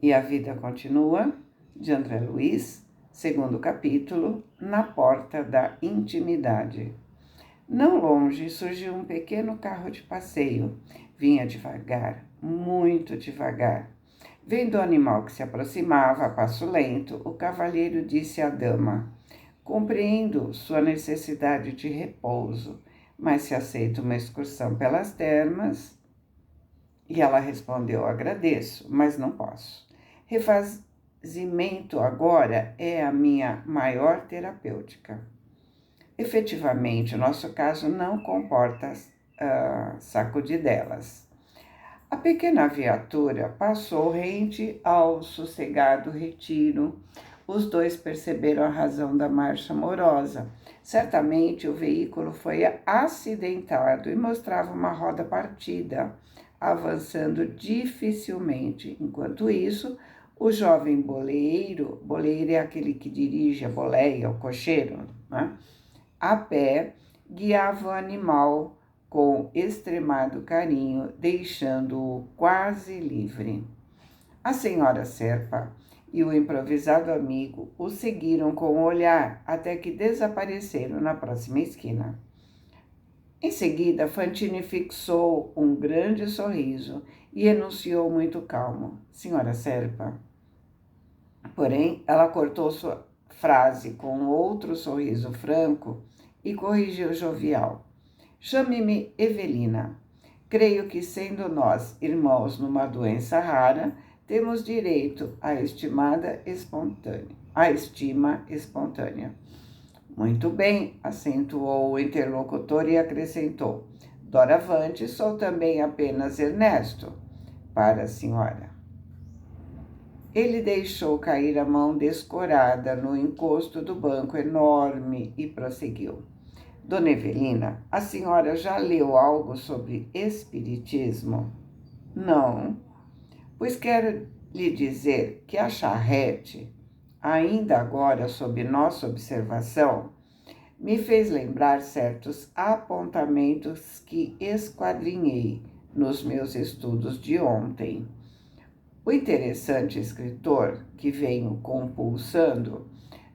E a vida continua, de André Luiz, segundo capítulo, Na Porta da Intimidade. Não longe surgiu um pequeno carro de passeio. Vinha devagar, muito devagar. Vendo o animal que se aproximava a passo lento, o cavalheiro disse à dama: Compreendo sua necessidade de repouso, mas se aceita uma excursão pelas termas. E ela respondeu: Agradeço, mas não posso. Refazimento agora é a minha maior terapêutica. Efetivamente, o nosso caso não comporta sacudidelas. A pequena viatura passou rente ao sossegado retiro. Os dois perceberam a razão da marcha morosa. Certamente o veículo foi acidentado e mostrava uma roda partida, avançando dificilmente. Enquanto isso, o jovem boleiro é aquele que dirige a boleia, o cocheiro, né? A pé, guiava o animal com extremado carinho, deixando-o quase livre. A senhora Serpa e o improvisado amigo o seguiram com o olhar até que desapareceram na próxima esquina. Em seguida, Fantine fixou um grande sorriso e enunciou muito calmo: Senhora Serpa. Porém, ela cortou sua frase com outro sorriso franco e corrigiu jovial: Chame-me Evelina. Creio que, sendo nós irmãos numa doença rara, temos direito à estima espontânea. Muito bem, acentuou o interlocutor e acrescentou: Doravante, sou também apenas Ernesto, para a senhora. Ele deixou cair a mão descorada no encosto do banco enorme e prosseguiu: Dona Evelina, a senhora já leu algo sobre espiritismo? Não, pois quero lhe dizer que a charrete, ainda agora sob nossa observação, me fez lembrar certos apontamentos que esquadrinhei nos meus estudos de ontem. O interessante escritor que venho compulsando,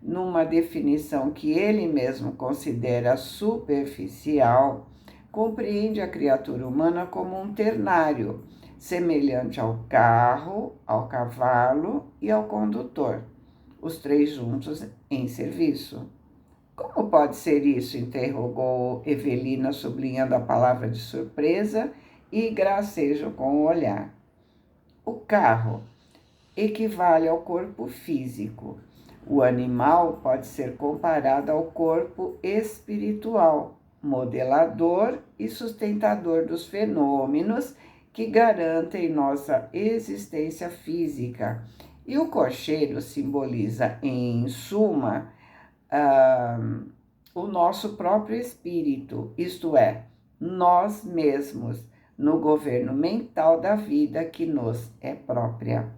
numa definição que ele mesmo considera superficial, compreende a criatura humana como um ternário, semelhante ao carro, ao cavalo e ao condutor, os três juntos em serviço. Como pode ser isso? Interrogou Evelina, sublinhando a palavra de surpresa e gracejo com o olhar. O carro equivale ao corpo físico. O animal pode ser comparado ao corpo espiritual, modelador e sustentador dos fenômenos que garantem nossa existência física. E o cocheiro simboliza, em suma, o nosso próprio espírito, isto é, nós mesmos, no governo mental da vida que nos é própria.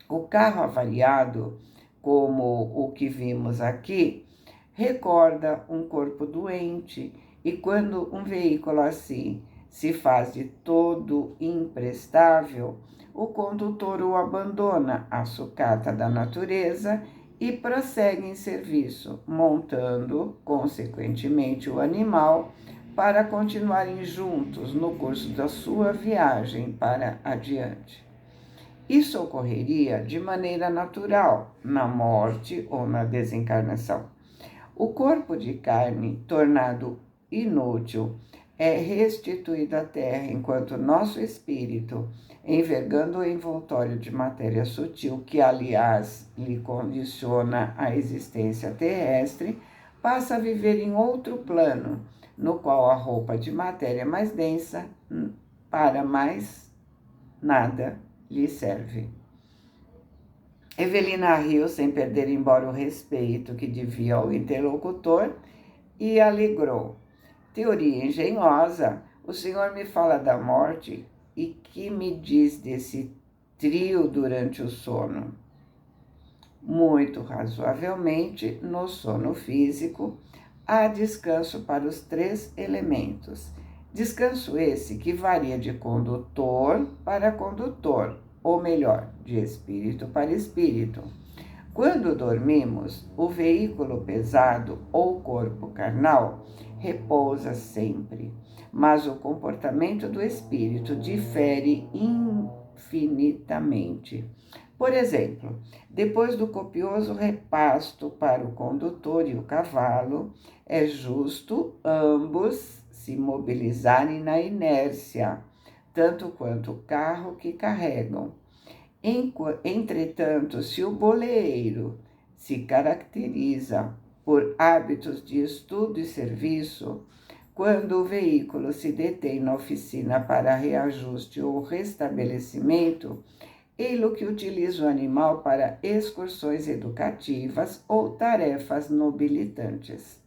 O carro avaliado, como o que vimos aqui, recorda um corpo doente, e quando um veículo assim se faz de todo imprestável, o condutor o abandona à sucata da natureza e prossegue em serviço, montando, consequentemente, o animal para continuarem juntos no curso da sua viagem para adiante. Isso ocorreria de maneira natural, na morte ou na desencarnação. O corpo de carne, tornado inútil, é restituído à Terra, enquanto nosso espírito, envergando o envoltório de matéria sutil, que aliás lhe condiciona a existência terrestre, passa a viver em outro plano, no qual a roupa de matéria mais densa para mais nada lhe serve. Evelina riu sem perder embora o respeito que devia ao interlocutor e alegrou. Teoria engenhosa, o senhor me fala da morte e que me diz desse trio durante o sono? Muito razoavelmente, no sono físico, há descanso para os três elementos. Descanso esse que varia de condutor para condutor, ou melhor, de espírito para espírito. Quando dormimos, o veículo pesado ou corpo carnal repousa sempre, mas o comportamento do espírito difere infinitamente. Por exemplo, depois do copioso repasto para o condutor e o cavalo, é justo ambos se mobilizarem na inércia, tanto quanto o carro que carregam. Entretanto, se o boleeiro se caracteriza por hábitos de estudo e serviço, quando o veículo se detém na oficina para reajuste ou restabelecimento, ele que utiliza o animal para excursões educativas ou tarefas nobilitantes.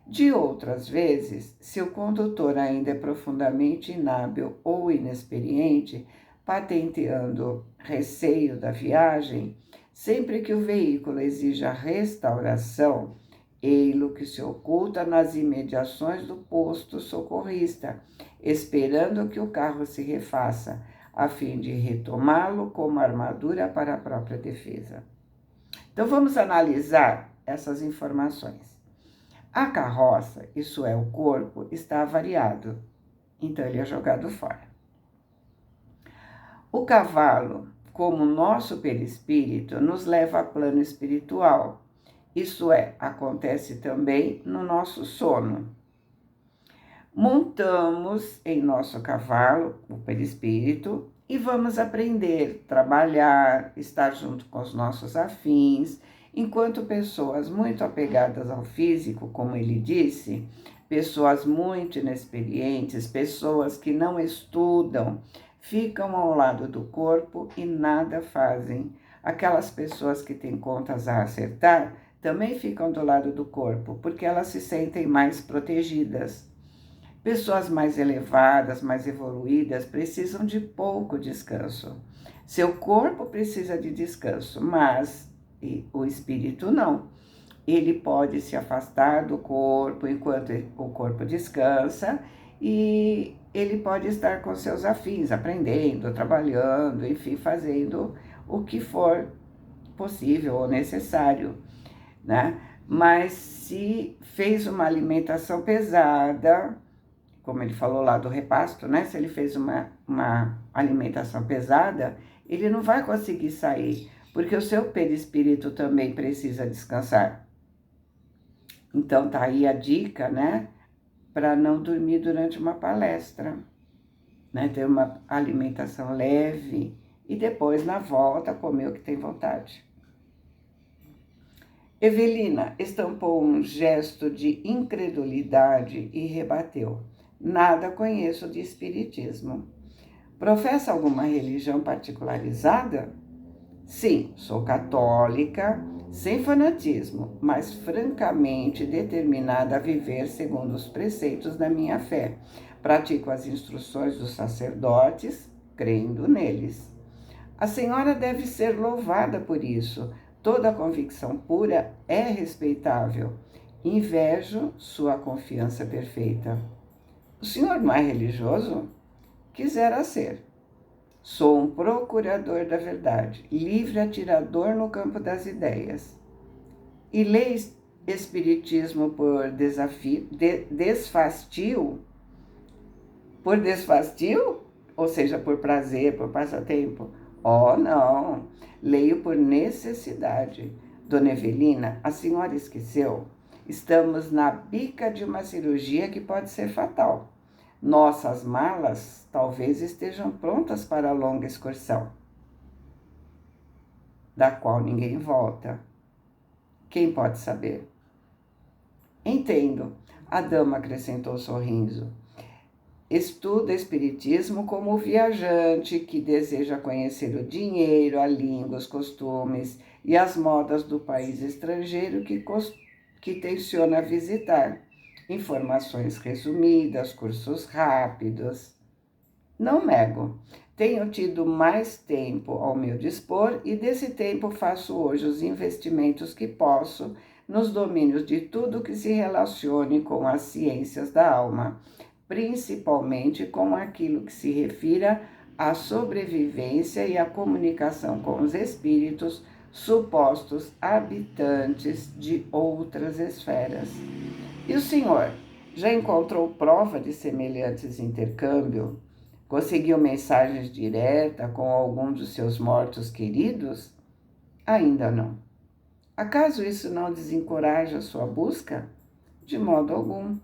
De outras vezes, se o condutor ainda é profundamente inábil ou inexperiente, patenteando receio da viagem, sempre que o veículo exija restauração, ele que se oculta nas imediações do posto socorrista, esperando que o carro se refaça, a fim de retomá-lo como armadura para a própria defesa. Então vamos analisar essas informações. A carroça, isso é, o corpo, está avariado, então ele é jogado fora. O cavalo, como nosso perispírito, nos leva a plano espiritual, isso é, acontece também no nosso sono. Montamos em nosso cavalo, o perispírito, e vamos aprender, trabalhar, estar junto com os nossos afins, enquanto pessoas muito apegadas ao físico, como ele disse, pessoas muito inexperientes, pessoas que não estudam, ficam ao lado do corpo e nada fazem. Aquelas pessoas que têm contas a acertar também ficam do lado do corpo, porque elas se sentem mais protegidas. Pessoas mais elevadas, mais evoluídas, precisam de pouco descanso. Seu corpo precisa de descanso, mas o espírito não. Ele pode se afastar do corpo enquanto o corpo descansa e ele pode estar com seus afins, aprendendo, trabalhando, enfim, fazendo o que for possível ou necessário, né? Mas se fez uma alimentação pesada, como ele falou lá do repasto, né? Se ele fez uma alimentação pesada, ele não vai conseguir sair, porque o seu perispírito também precisa descansar. Então tá aí a dica, né? Para não dormir durante uma palestra, né? Ter uma alimentação leve e depois na volta comer o que tem vontade. Evelina estampou um gesto de incredulidade e rebateu: nada conheço de espiritismo. Professa alguma religião particularizada? Sim, sou católica, sem fanatismo, mas francamente determinada a viver segundo os preceitos da minha fé. Pratico as instruções dos sacerdotes, crendo neles. A senhora deve ser louvada por isso. Toda convicção pura é respeitável. Invejo sua confiança perfeita. O senhor não é religioso? Quisera ser. Sou um procurador da verdade, livre atirador no campo das ideias. E leis espiritismo por desfastio? Por desfastio? Ou seja, por prazer, por passatempo? Oh, não! Leio por necessidade. Dona Evelina, a senhora esqueceu? Estamos na bica de uma cirurgia que pode ser fatal. Nossas malas talvez estejam prontas para a longa excursão, da qual ninguém volta. Quem pode saber? Entendo, a dama acrescentou sorrindo. Estuda espiritismo como viajante que deseja conhecer o dinheiro, a língua, os costumes e as modas do país estrangeiro que tenciona visitar. Informações resumidas, cursos rápidos. Não nego. Tenho tido mais tempo ao meu dispor e desse tempo faço hoje os investimentos que posso nos domínios de tudo que se relacione com as ciências da alma, principalmente com aquilo que se refira a sobrevivência e a comunicação com os espíritos supostos habitantes de outras esferas. E o senhor já encontrou prova de semelhantes intercâmbio? Conseguiu mensagens diretas com algum dos seus mortos queridos? Ainda não. Acaso isso não desencoraja sua busca? De modo algum.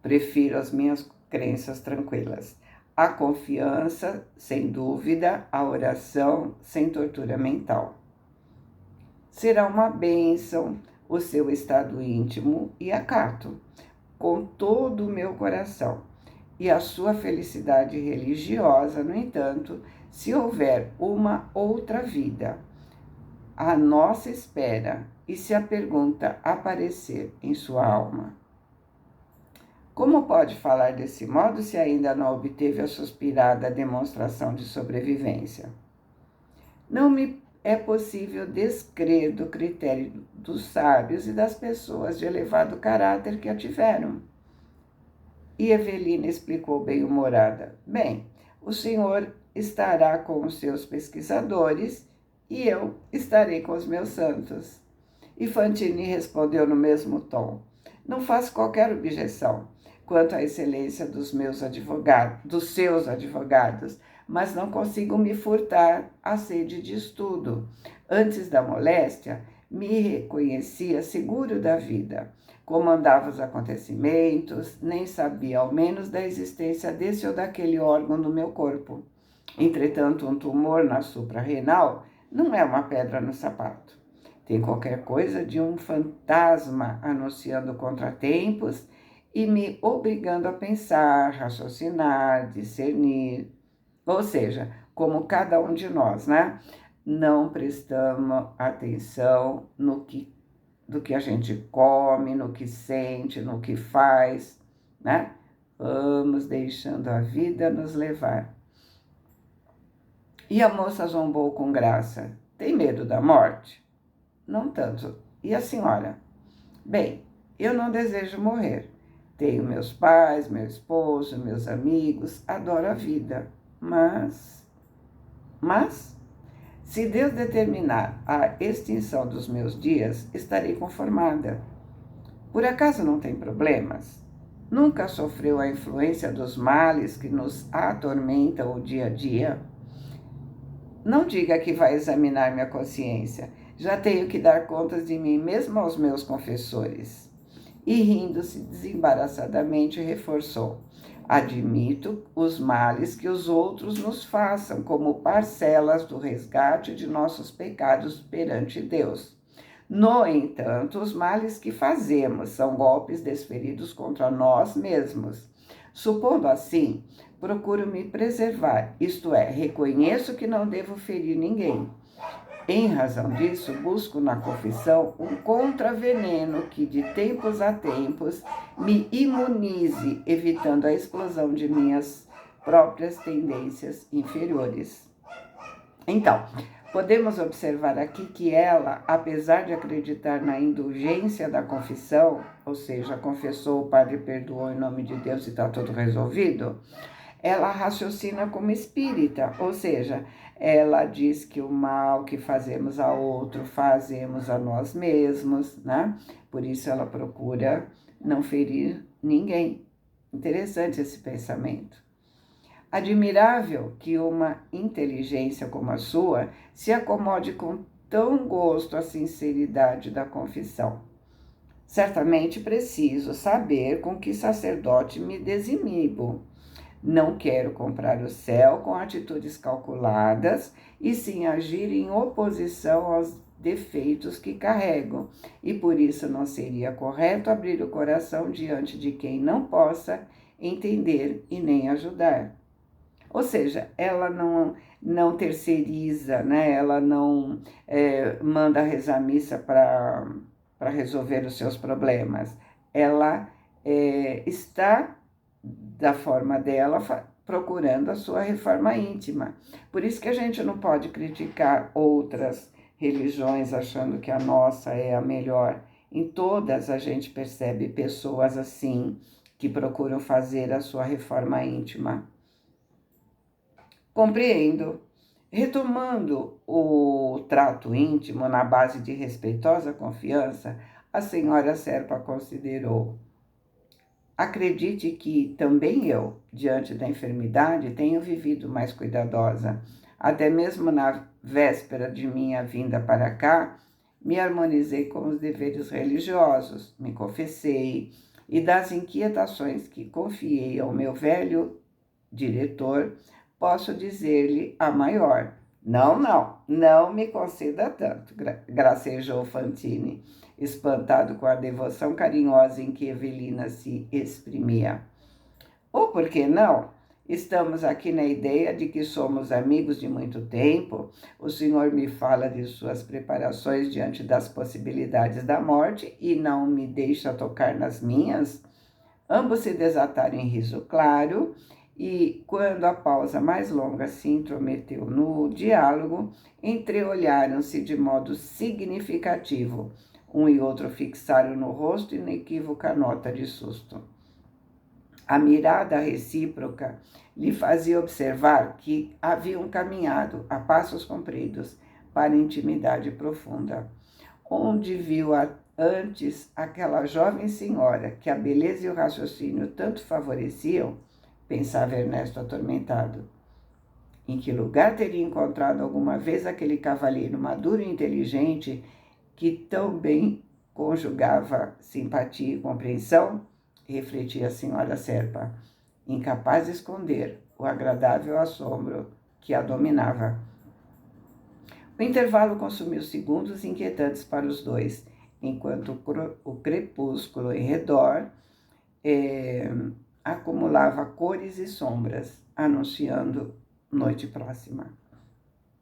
Prefiro as minhas crenças tranquilas. A confiança, sem dúvida, a oração, sem tortura mental. Será uma bênção o seu estado íntimo e acato, com todo o meu coração. E a sua felicidade religiosa, no entanto, se houver uma outra vida à nossa espera e se a pergunta aparecer em sua alma. Como pode falar desse modo se ainda não obteve a suspirada demonstração de sobrevivência? Não me é possível descrer do critério dos sábios e das pessoas de elevado caráter que a tiveram. E Evelina explicou bem-humorada: bem, o senhor estará com os seus pesquisadores e eu estarei com os meus santos. E Fantini respondeu no mesmo tom: não faço qualquer objeção quanto à excelência dos seus advogados, mas não consigo me furtar à sede de estudo. Antes da moléstia, me reconhecia seguro da vida. Comandava os acontecimentos, nem sabia ao menos da existência desse ou daquele órgão no meu corpo. Entretanto, um tumor na suprarrenal não é uma pedra no sapato. Tem qualquer coisa de um fantasma anunciando contratempos e me obrigando a pensar, raciocinar, discernir. Ou seja, como cada um de nós, né? Não prestamos atenção do que a gente come, no que sente, no que faz, né? Vamos deixando a vida nos levar. E a moça zombou com graça: tem medo da morte? Não tanto. E a senhora? Bem, eu não desejo morrer. Tenho meus pais, meu esposo, meus amigos, adoro a vida. Mas, se Deus determinar a extinção dos meus dias, estarei conformada. Por acaso não tem problemas? Nunca sofreu a influência dos males que nos atormentam o dia a dia? Não diga que vai examinar minha consciência. Já tenho que dar contas de mim mesmo aos meus confessores. E rindo-se desembaraçadamente, reforçou: admito os males que os outros nos façam como parcelas do resgate de nossos pecados perante Deus. No entanto, os males que fazemos são golpes desferidos contra nós mesmos. Supondo assim, procuro me preservar, isto é, reconheço que não devo ferir ninguém. Em razão disso, busco na confissão um contraveneno que, de tempos a tempos, me imunize, evitando a explosão de minhas próprias tendências inferiores. Então, podemos observar aqui que ela, apesar de acreditar na indulgência da confissão, ou seja, confessou, o padre perdoou em nome de Deus e está tudo resolvido, ela raciocina como espírita, ou seja, ela diz que o mal que fazemos a outro, fazemos a nós mesmos, né? Por isso ela procura não ferir ninguém. Interessante esse pensamento. Admirável que uma inteligência como a sua se acomode com tão gosto à sinceridade da confissão. Certamente preciso saber com que sacerdote me desinibo. Não quero comprar o céu com atitudes calculadas, e sim agir em oposição aos defeitos que carrego, e por isso não seria correto abrir o coração diante de quem não possa entender e nem ajudar. Ou seja, ela não terceiriza, né? Ela não manda rezar missa para resolver os seus problemas. Ela está da forma dela, procurando a sua reforma íntima. Por isso que a gente não pode criticar outras religiões achando que a nossa é a melhor. Em todas a gente percebe pessoas assim, que procuram fazer a sua reforma íntima. Compreendo. Retomando o trato íntimo na base de respeitosa confiança, a senhora Serpa considerou: acredite que também eu, diante da enfermidade, tenho vivido mais cuidadosa. Até mesmo na véspera de minha vinda para cá, me harmonizei com os deveres religiosos, me confessei, e das inquietações que confiei ao meu velho diretor, posso dizer-lhe a maior. Não, não, não me conceda tanto, gracejou Fantine, espantado com a devoção carinhosa em que Evelina se exprimia. Ou por que não? Estamos aqui na ideia de que somos amigos de muito tempo. O senhor me fala de suas preparações diante das possibilidades da morte e não me deixa tocar nas minhas. Ambos se desataram em riso claro e, quando a pausa mais longa se intrometeu no diálogo, entreolharam-se de modo significativo. Um e outro fixaram no rosto inequívoca nota de susto. A mirada recíproca lhe fazia observar que haviam caminhado a passos compridos para a intimidade profunda. Onde viu antes aquela jovem senhora que a beleza e o raciocínio tanto favoreciam, pensava Ernesto atormentado. Em que lugar teria encontrado alguma vez aquele cavalheiro maduro e inteligente que tão bem conjugava simpatia e compreensão? Refletia a senhora Serpa, incapaz de esconder o agradável assombro que a dominava. O intervalo consumiu segundos inquietantes para os dois, enquanto o crepúsculo em redor acumulava cores e sombras, anunciando noite próxima.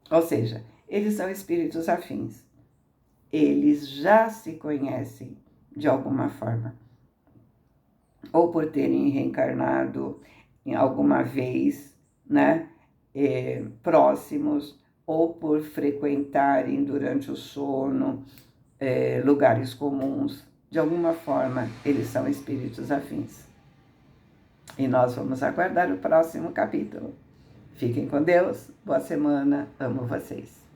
Ou seja, eles são espíritos afins. Eles já se conhecem de alguma forma. Ou por terem reencarnado em alguma vez, né, próximos, ou por frequentarem durante o sono lugares comuns. De alguma forma, eles são espíritos afins. E nós vamos aguardar o próximo capítulo. Fiquem com Deus, boa semana, amo vocês.